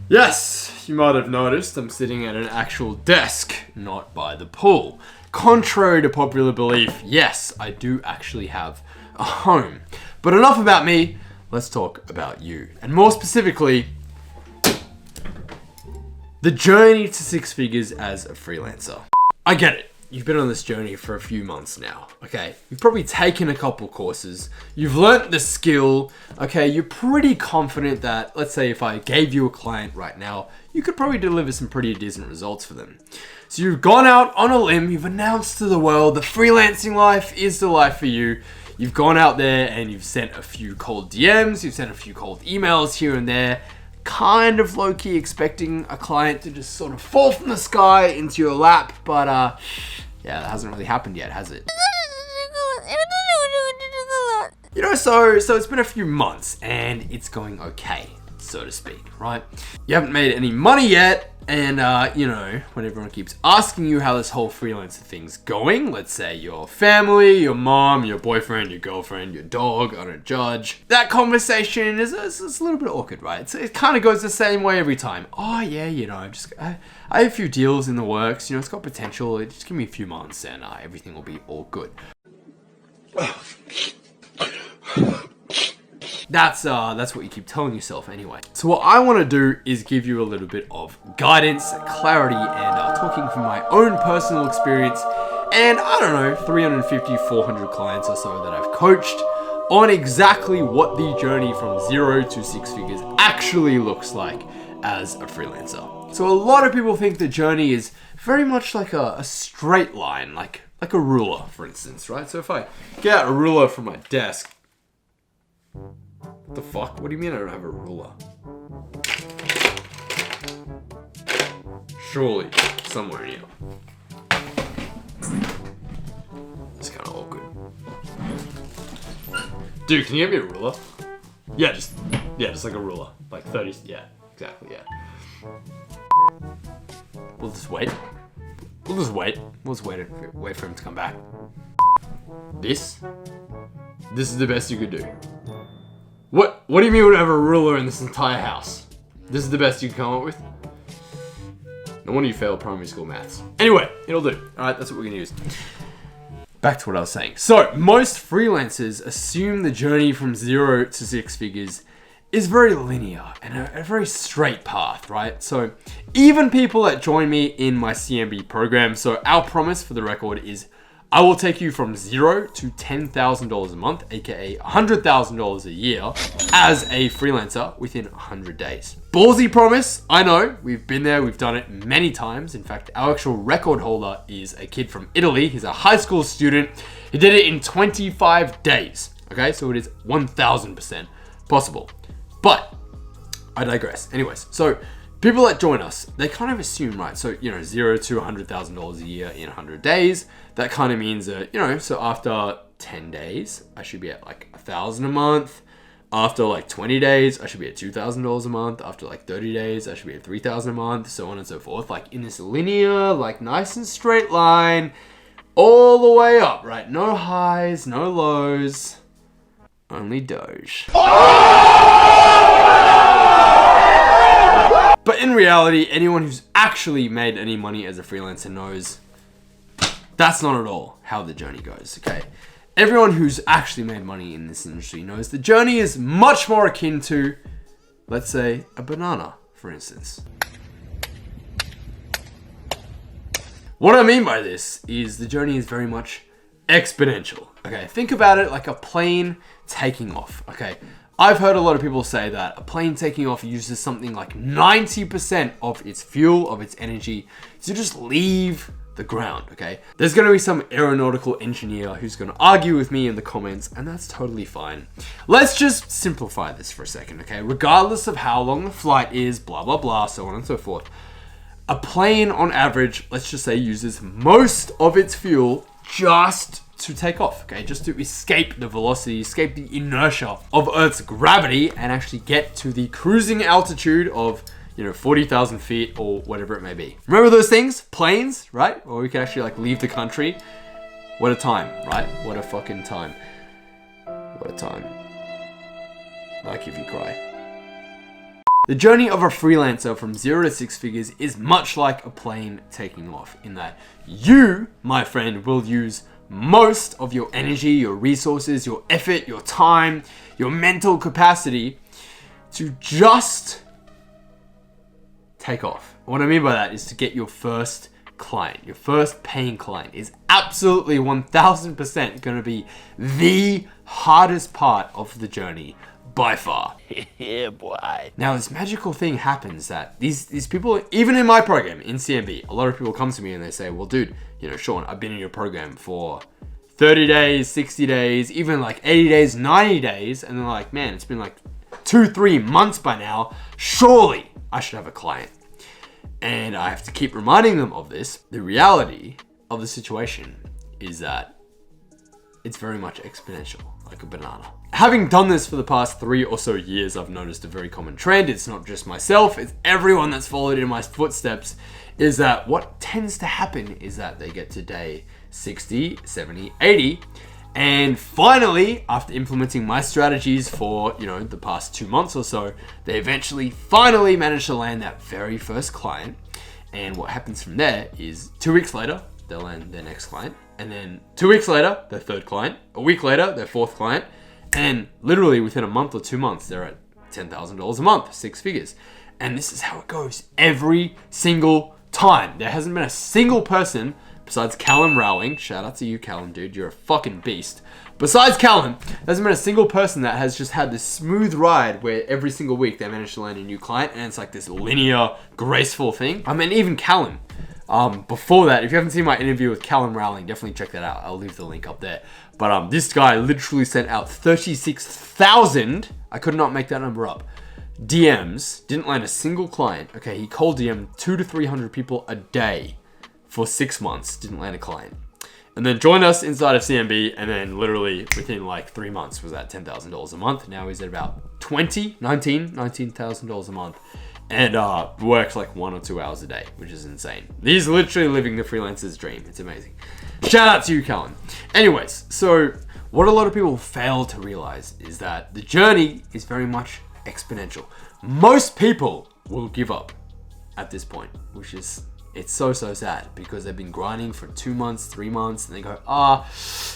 Yes, you might have noticed I'm sitting at an actual desk, not by the pool. Contrary to popular belief, yes, I do actually have a home. But enough about me, let's talk about you. And more specifically, the journey to six figures as a freelancer. I get it. You've been on this journey for a few months now, okay? You've probably taken a couple courses. You've learnt the skill, okay? You're pretty confident that, let's say if I gave you a client right now, you could probably deliver some pretty decent results for them. So you've gone out on a limb, you've announced to the world the freelancing life is the life for you. You've gone out there and you've sent a few cold DMs, you've sent a few cold emails here and there, kind of low-key expecting a client to just sort of fall from the sky into your lap, but yeah, that hasn't really happened yet, has it? You know, so it's been a few months and it's going okay, so to speak, right? You haven't made any money yet, and you know, when everyone keeps asking you how this whole freelancer thing's going, let's say your family, your mom, your boyfriend, your girlfriend, your dog, I don't judge, that conversation is a little bit awkward, right? So it kind of goes the same way every time. Oh yeah, you know, I have a few deals in the works, you know, it's got potential, just give me a few months and everything will be all good. That's what you keep telling yourself anyway. So what I want to do is give you a little bit of guidance, clarity, and talking from my own personal experience and I don't know, 350, 400 clients or so that I've coached on exactly what the journey from 0 to 6 figures actually looks like as a freelancer. So a lot of people think the journey is very much like a straight line, like a ruler, for instance, right? So if I get out a ruler from my desk, what the fuck? What do you mean I don't have a ruler? Surely, somewhere in here. It's kind of awkward. Dude, can you get me a ruler? Yeah, just like a ruler. Like 30, yeah, exactly, yeah. We'll just wait. We'll just wait for him to come back. This is the best you could do. What do you mean we don't have a ruler in this entire house? This is the best you can come up with? No wonder you failed primary school maths. Anyway, it'll do. Alright, that's what we're gonna use. Back to what I was saying. So, most freelancers assume the journey from 0 to 6 figures is very linear and a very straight path, right? So, even people that join me in my CMB program, so our promise for the record is I will take you from 0 to $10,000 a month, aka $100,000 a year, as a freelancer within 100 days. Ballsy promise, I know, we've been there, we've done it many times. In fact, our actual record holder is a kid from Italy. He's a high school student. He did it in 25 days, okay? So it is 1000% possible. But I digress. Anyways, so people that join us, they kind of assume, right? So, you know, 0 to $100,000 a year in 100 days. That kind of means that, you know, so after 10 days, I should be at like $1,000 a month. After like 20 days, I should be at $2,000 a month. After like 30 days, I should be at $3,000 a month, so on and so forth. Like in this linear, like nice and straight line, all the way up, right? No highs, no lows, only Doge. But in reality, anyone who's actually made any money as a freelancer knows that's not at all how the journey goes, okay? Everyone who's actually made money in this industry knows the journey is much more akin to, let's say, a banana, for instance. What I mean by this is the journey is very much exponential, okay? Think about it like a plane taking off, okay? I've heard a lot of people say that a plane taking off uses something like 90% of its fuel, of its energy, to just leave the ground, okay? There's gonna be some aeronautical engineer who's gonna argue with me in the comments, and that's totally fine. Let's just simplify this for a second, okay? Regardless of how long the flight is, blah, blah, blah, so on and so forth. A plane, on average, let's just say, uses most of its fuel just to take off, okay? Just to escape the velocity, escape the inertia of Earth's gravity, and actually get to the cruising altitude of, you know, 40,000 feet or whatever it may be. Remember those things? Planes, right? Or we can actually like leave the country. What a time, right? What a fucking time. What a time. Like if you cry. The journey of a freelancer from 0 to 6 figures is much like a plane taking off in that you, my friend, will use most of your energy, your resources, your effort, your time, your mental capacity to just take off. What I mean by that is to get your first client, your first paying client is absolutely 1000% going to be the hardest part of the journey by far. Yeah, boy. Now, this magical thing happens that these people, even in my program, in CMB, a lot of people come to me and they say, well, dude, Sean, I've been in your program for 30 days, 60 days, even like 80 days, 90 days. And they're like, man, it's been like 2-3 months by now. Surely I should have a client. And I have to keep reminding them of this. The reality of the situation is that it's very much exponential, like a banana. Having done this for the past 3 or so years, I've noticed a very common trend. It's not just myself, it's everyone that's followed in my footsteps, is that what tends to happen is that they get to day 60, 70, 80, and finally, after implementing my strategies for, the past 2 months or so, they eventually finally manage to land that very first client. And what happens from there is 2 weeks later, they'll land their next client. And then 2 weeks later, their third client. A week later, their fourth client. And literally within a month or 2 months, they're at $10,000 a month, 6 figures. And this is how it goes every single time. There hasn't been a single person besides Callum Rowling. Shout out to you, Callum, dude. You're a fucking beast. Besides Callum, there hasn't been a single person that has just had this smooth ride where every single week they manage to land a new client and it's like this linear, graceful thing. I mean, even Callum. Before that, if you haven't seen my interview with Callum Rowling, definitely check that out. I'll leave the link up there. But this guy literally sent out 36,000, I could not make that number up, DMs, didn't land a single client. Okay, he cold DM'd 200 to 300 people a day for 6 months, didn't land a client. And then joined us inside of CMB, and then literally within like 3 months was at $10,000 a month. Now he's at about $19,000 a month. And works like 1 or 2 hours a day, which is insane. He's literally living the freelancer's dream. It's amazing. Shout out to you, Callum. Anyways, so what a lot of people fail to realize is that the journey is very much exponential. Most people will give up at this point, which is, it's so sad because they've been grinding for 2 months, 3 months, and they go,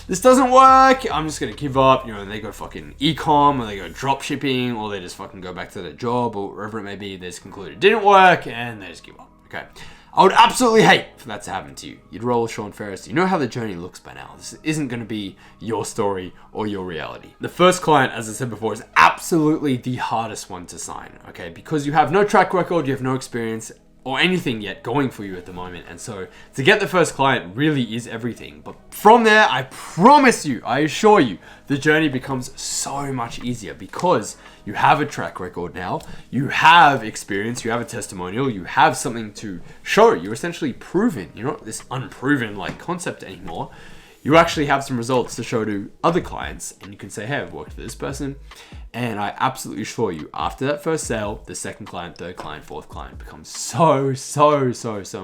this doesn't work. I'm just going to give up, and they go fucking e-com, or they go drop shipping, or they just fucking go back to their job, or wherever it may be. They just conclude it didn't work, and they just give up. Okay. I would absolutely hate for that to happen to you. You'd roll with Sean Ferres. You know how the journey looks by now. This isn't going to be your story or your reality. The first client, as I said before, is absolutely the hardest one to sign, okay? Because you have no track record, you have no experience, or anything yet going for you at the moment. And so to get the first client really is everything. But from there, I promise you, I assure you, the journey becomes so much easier because you have a track record now, you have experience, you have a testimonial, you have something to show. You're essentially proven. You're not this unproven like concept anymore. You actually have some results to show to other clients, and you can say, hey, I've worked for this person. And I absolutely assure you, after that first sale, the second client, third client, fourth client becomes so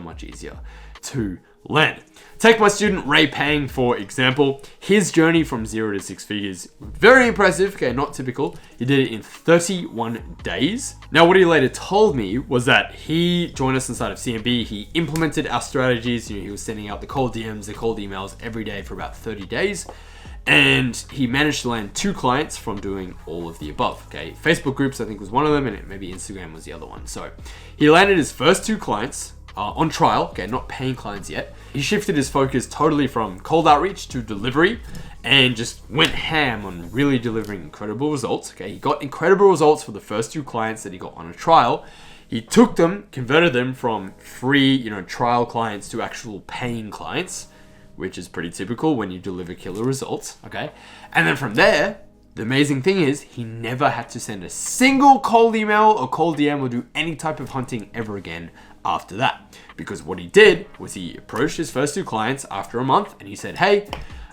much easier to land. Take my student Ray Pang, for example. His journey from 0 to 6 figures, very impressive, okay, not typical. He did it in 31 days. Now, what he later told me was that he joined us inside of CMB. He implemented our strategies. He was sending out the cold DMs, the cold emails every day for about 30 days. And he managed to land 2 clients from doing all of the above, okay? Facebook groups, I think, was one of them, and maybe Instagram was the other one. So he landed his first 2 clients on trial, okay, not paying clients yet. He shifted his focus totally from cold outreach to delivery and just went ham on really delivering incredible results, okay? He got incredible results for the first 2 clients that he got on a trial. He took them, converted them from free, trial clients to actual paying clients, which is pretty typical when you deliver killer results, okay? And then from there, the amazing thing is he never had to send a single cold email or cold DM or do any type of hunting ever again after that. Because what he did was he approached his first 2 clients after a month and he said, hey,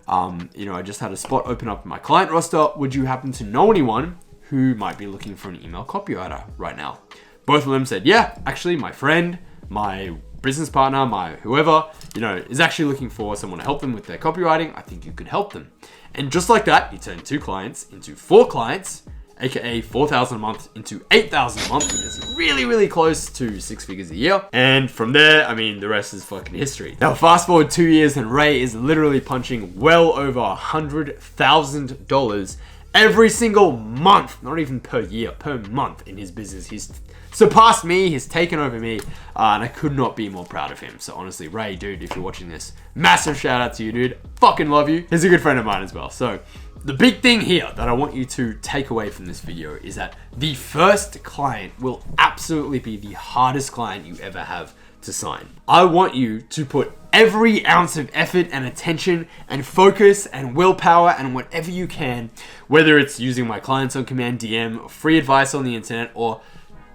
I just had a spot open up in my client roster. Would you happen to know anyone who might be looking for an email copywriter right now? Both of them said, yeah, actually my friend, my business partner, my whoever, is actually looking for someone to help them with their copywriting. I think you could help them. And just like that, he turned 2 clients into 4 clients. aka 4,000 a month into 8,000 a month, which is really, really close to 6 figures a year. And from there, I mean, the rest is fucking history. Now, fast forward 2 years and Ray is literally punching well over $100,000 every single month, not even per year, per month in his business. He's surpassed me, he's taken over me, and I could not be more proud of him. So honestly, Ray, dude, if you're watching this, massive shout out to you, dude. Fucking love you. He's a good friend of mine as well. So the big thing here that I want you to take away from this video is that the first client will absolutely be the hardest client you ever have to sign. I want you to put every ounce of effort and attention and focus and willpower and whatever you can, whether it's using my clients on command DM, free advice on the internet, or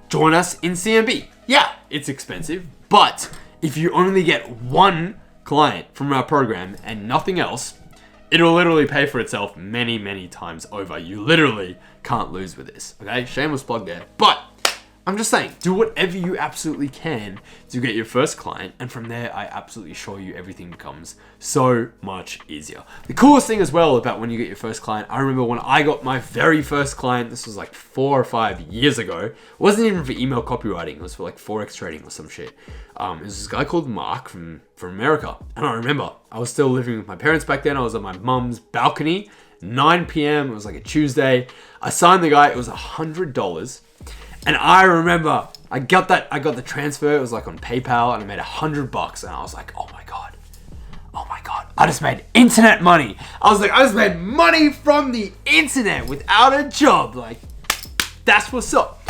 join us in CMB. Yeah, it's expensive, but if you only get one client from our program and nothing else, it'll literally pay for itself many, many times over. You literally can't lose with this, okay? Shameless plug there. But I'm just saying, do whatever you absolutely can to get your first client, and from there, I absolutely assure you everything becomes so much easier. The coolest thing as well about when you get your first client, I remember when I got my very first client, this was like 4 or 5 years ago. It wasn't even for email copywriting, it was for like Forex trading or some shit. It was this guy called Mark from America. And I remember, I was still living with my parents back then. I was on my mum's balcony, 9 p.m. It was like a Tuesday. I signed the guy, it was $100. And I remember I got the transfer. It was like on PayPal, and I made $100, and I was like, oh my god, I just made internet money. I was like, I just made money from the internet without a job. Like, that's what's up.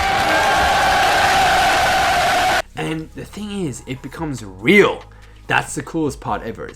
And the thing is, it becomes real. That's the coolest part ever.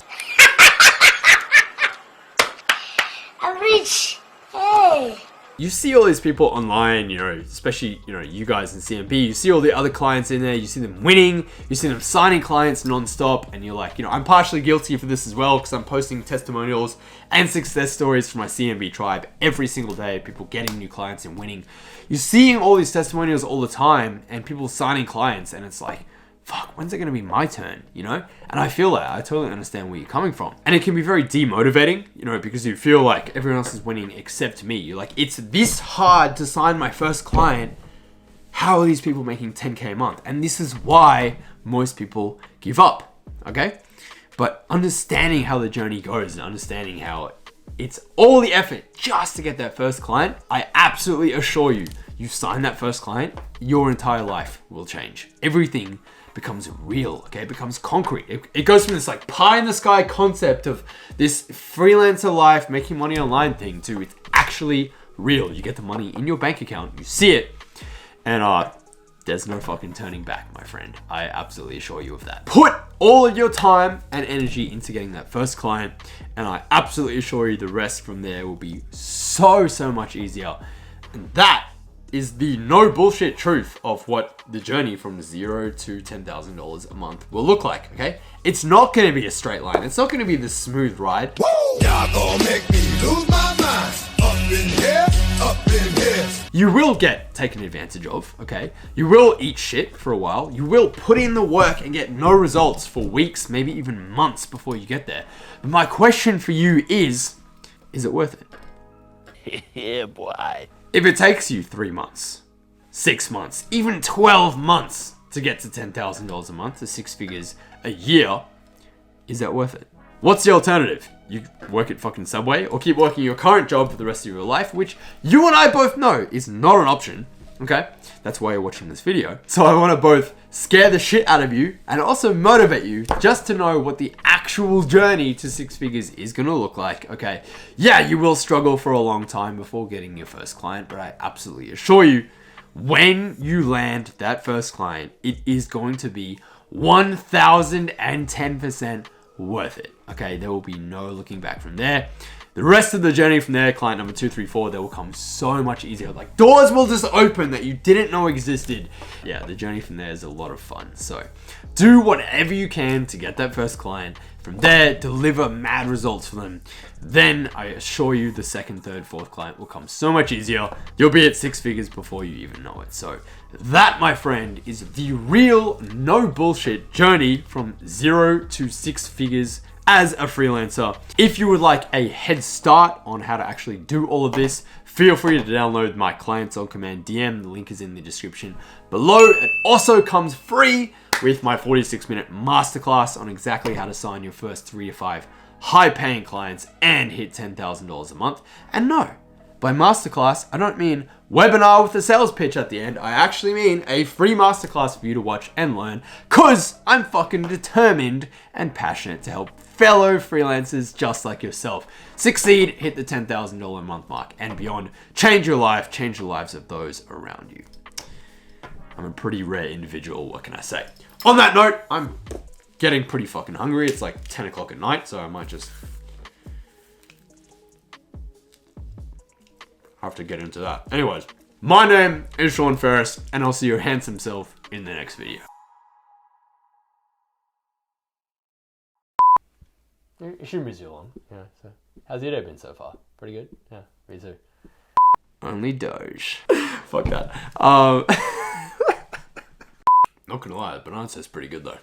I'm rich. Hey. You see all these people online, you know, especially, you know, you guys in CMB, you see all the other clients in there, you see them winning, you see them signing clients non-stop, and you're like, you know, I'm partially guilty for this as well, because I'm posting testimonials and success stories for my CMB tribe every single day, people getting new clients and winning. You're seeing all these testimonials all the time, and people signing clients, and it's like, fuck, when's it going to be my turn, you know? And I feel that. I totally understand where you're coming from. And it can be very demotivating, you know, because you feel like everyone else is winning except me. You're like, it's this hard to sign my first client. How are these people making 10K a month? And this is why most people give up, okay? But understanding how the journey goes and understanding how it's all the effort just to get that first client, I absolutely assure you, you sign that first client, your entire life will change. Everything becomes real, okay? It becomes concrete. It goes from this like pie in the sky concept of this freelancer life, making money online thing to it's actually real. You get the money in your bank account, you see it, and there's no fucking turning back, my friend. I absolutely assure you of that. Put all of your time and energy into getting that first client, and I absolutely assure you the rest from there will be so much easier. And that is the no bullshit truth of what the journey from $0 to $10,000 a month will look like, okay? It's not gonna be a straight line. It's not gonna be this smooth ride. Y'all gonna make me lose my mind. Up in here, up in here. You will get taken advantage of, okay? You will eat shit for a while. You will put in the work and get no results for weeks, maybe even months before you get there. But my question for you is it worth it? Yeah, boy. If it takes you 3 months, 6 months, even 12 months to get to $10,000 a month, to 6 figures a year, is that worth it? What's the alternative? You work at fucking Subway or keep working your current job for the rest of your life, which you and I both know is not an option, okay? That's why you're watching this video. So I want to both scare the shit out of you and also motivate you just to know what the actual journey to 6 figures is going to look like, okay? Yeah, you will struggle for a long time before getting your first client, but I absolutely assure you, when you land that first client, it is going to be 1010% worth it, okay? There will be no looking back from there. The rest of the journey from there, client number 2, 3, 4, they will come so much easier. Like doors will just open that you didn't know existed. Yeah, the journey from there is a lot of fun. So do whatever you can to get that first client. From there, deliver mad results for them. Then I assure you the second, third, fourth client will come so much easier. You'll be at 6 figures before you even know it. So that, my friend, is the real no bullshit journey from 0 to 6 figures as a freelancer. If you would like a head start on how to actually do all of this, feel free to download my Clients on Command DM. The link is in the description below. It also comes free with my 46-minute masterclass on exactly how to sign your first 3 to 5 high-paying clients and hit $10,000 a month. And no, by masterclass, I don't mean webinar with a sales pitch at the end. I actually mean a free masterclass for you to watch and learn, because I'm fucking determined and passionate to help fellow freelancers just like yourself succeed, hit the $10,000 a month mark and beyond, change your life, change the lives of those around you. I'm a pretty rare individual, what can I say? On that note, I'm getting pretty fucking hungry. It's like 10 o'clock at night, so I might just have to get into that. Anyways, my name is Sean Ferres, and I'll see your handsome self in the next video. It shouldn't be too long, yeah. So, how's your day been so far? Pretty good? Yeah, me too. Only Doge. Fuck that. Not gonna lie, the banana tastes pretty good though.